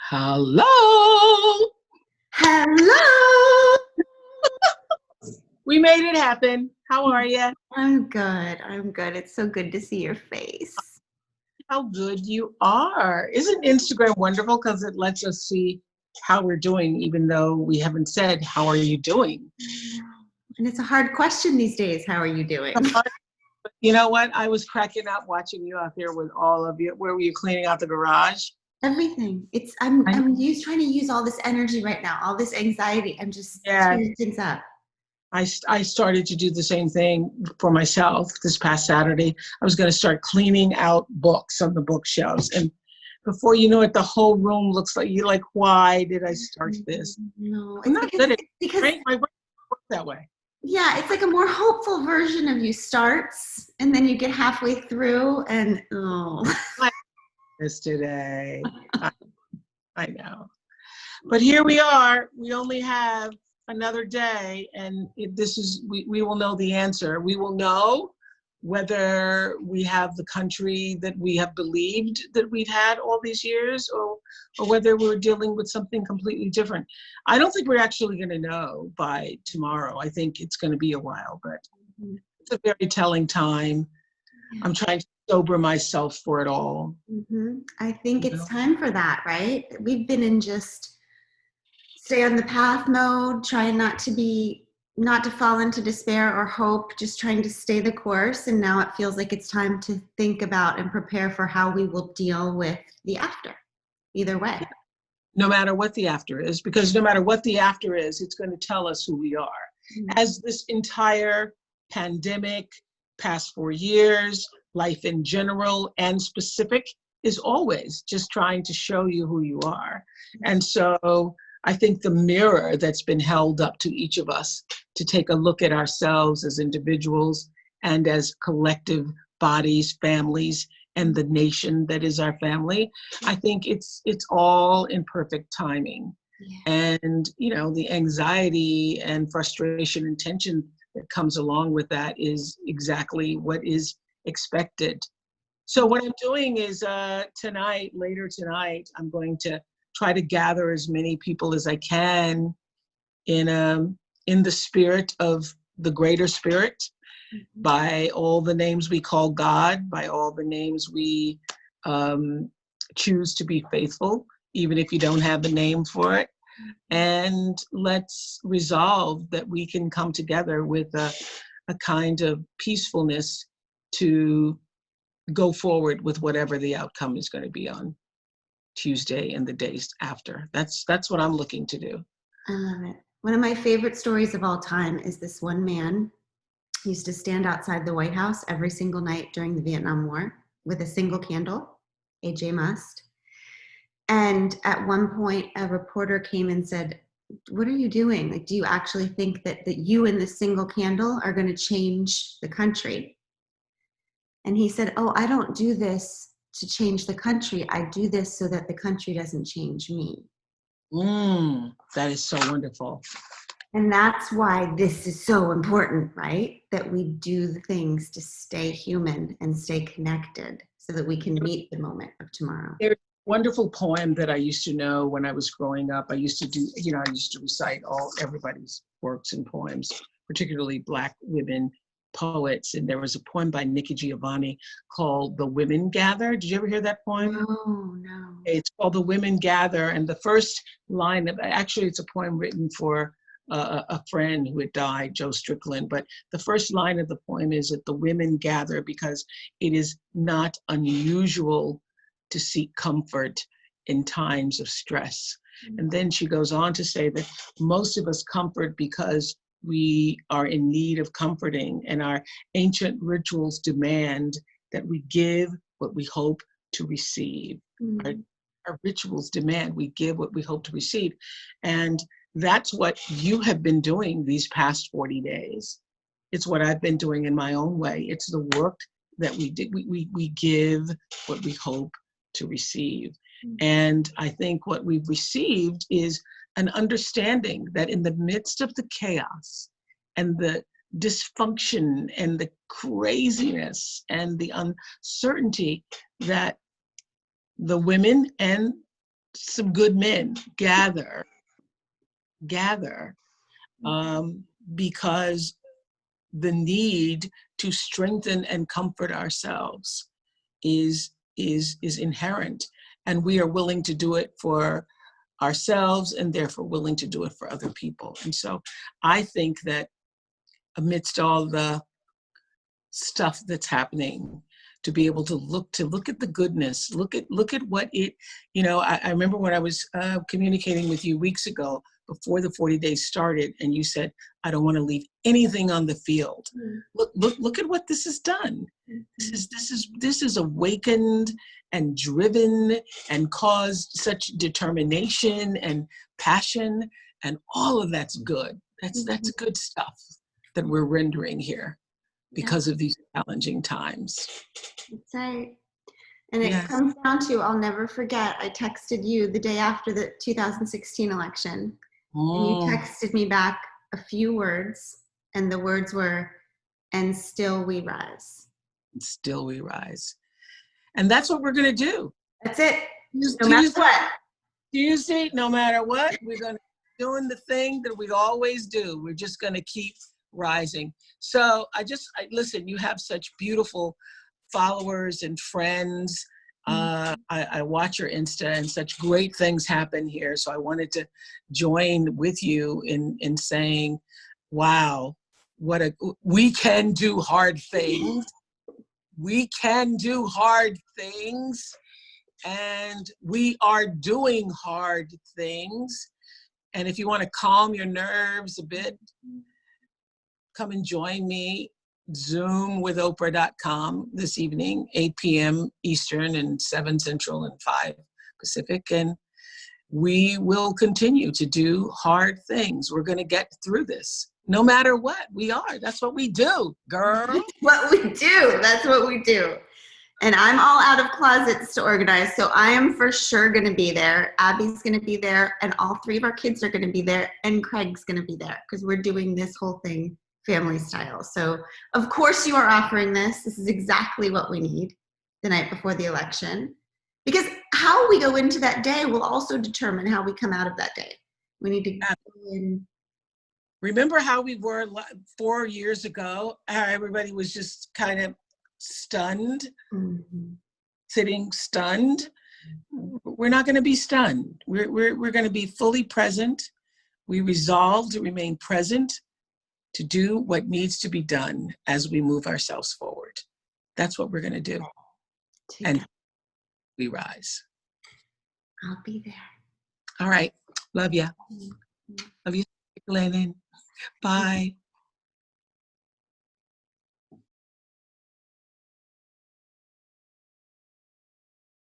Hello. Hello. We made it happen. How are you? I'm good. I'm good. It's so good to see your face. How good you are. Isn't Instagram wonderful because it lets us see how we're doing, even though we haven't said, how are you doing? And it's a hard question these days. How are you doing? You know what? I was cracking up watching you out there with all of you. Where were you cleaning out the garage? Everything. I'm trying to use all this energy right now, all this anxiety. I'm just Yeah. tearing things up. I started to do the same thing for myself this past Saturday. I was going to start cleaning out books on the bookshelves. And before you know it, the whole room looks like you're like, why did I start this? No, I'm it's not good at because it. My brain works that way. yeah, it's like a more hopeful version of you starts and then you get halfway through and This today. I know. But here we are. We only have another day, and we will know the answer. We will know whether we have the country that we have believed that we've had all these years, or whether we're dealing with something completely different. I don't think we're actually going to know by tomorrow. I think it's going to be a while, but it's a very telling time. I'm trying to sober myself for it all. I think it's time for that, right? We've been in just stay on the path mode, trying not to fall into despair or hope, just trying to stay the course. And now it feels like it's time to think about and prepare for how we will deal with the after, either way. No matter what the after is, because no matter what the after is, it's going to tell us who we are. As this entire pandemic, past 4 years, life in general and specific is always just trying to show you who you are. And so I think the mirror that's been held up to each of us to take a look at ourselves as individuals and as collective bodies, families, and the nation that is our family, I think it's all in perfect timing. Yeah. And the anxiety and frustration and tension that comes along with that is exactly what is expected. So what I'm doing is later tonight, I'm going to try to gather as many people as I can in the spirit of the greater spirit, by all the names we call God, by all the names we choose to be faithful, even if you don't have the name for it. And let's resolve that we can come together with a kind of peacefulness to go forward with whatever the outcome is going to be on Tuesday and the days after. That's what I'm looking to do. I love it. One of my favorite stories of all time is this one man used to stand outside the White House every single night during the Vietnam War with a single candle, A.J. Must. And at one point, a reporter came and said, "What are you doing? Like, do you actually think that you and this single candle are going to change the country?" And he said, "Oh, I don't do this to change the country. I do this so that the country doesn't change me." That is so wonderful. And that's why this is so important, right? That we do the things to stay human and stay connected so that we can meet the moment of tomorrow. There's a wonderful poem that I used to know when I was growing up. I used to recite everybody's works and poems, particularly Black women poets. And there was a poem by Nikki Giovanni called The Women Gather. Did you ever hear that poem? No. It's called The Women Gather. And the first line actually it's a poem written for a friend who had died, Joe Strickland. But the first line of the poem is that the women gather because it is not unusual to seek comfort in times of stress. And then she goes on to say that most of us comfort because we are in need of comforting, and our ancient rituals demand that we give what we hope to receive. Our rituals demand we give what we hope to receive. And that's what you have been doing these past 40 days. It's what I've been doing in my own way. It's the work that we did. We give what we hope to receive. And I think what we've received is an understanding that in the midst of the chaos and the dysfunction and the craziness and the uncertainty, that the women and some good men gather, because the need to strengthen and comfort ourselves is inherent, and we are willing to do it for ourselves and therefore willing to do it for other people. And so I think that amidst all the stuff that's happening, to be able to look at the goodness, look at what it, I remember when I was communicating with you weeks ago before the 40 days started, and you said, I don't want to leave anything on the field. Look at what this has done. This is awakened and driven and caused such determination and passion, and all of that's good. That's good stuff that we're rendering here because of these challenging times. That's right. And it comes down to, I'll never forget, I texted you the day after the 2016 election. And you texted me back a few words, and the words were, and still we rise. And still we rise. And that's what we're going to do. That's it. No matter what. Tuesday, no matter what, we're going to be doing the thing that we always do. We're just going to keep rising. So listen, you have such beautiful followers and friends. I watch your Insta, and such great things happen here. So I wanted to join with you in saying, wow, we can do hard things. We can do hard things, and we are doing hard things. And if you want to calm your nerves a bit, come and join me, Zoom with Oprah.com this evening, 8 p.m. Eastern and 7 Central and 5 Pacific. And we will continue to do hard things. We're going to get through this. No matter what, we are. That's what we do, girl. What we do. That's what we do. And I'm all out of closets to organize, so I am for sure going to be there. Abby's going to be there, and all 3 of our kids are going to be there, and Craig's going to be there, because we're doing this whole thing family style. So of course you are offering this. This is exactly what we need the night before the election, because how we go into that day will also determine how we come out of that day. We need to go in. Remember how we were 4 years ago? How everybody was just kind of stunned, sitting stunned. We're not going to be stunned. We're going to be fully present. We resolve to remain present, to do what needs to be done as we move ourselves forward. That's what we're going to do. And we rise. I'll be there. All right. Love you. Love you, Lennon. Bye.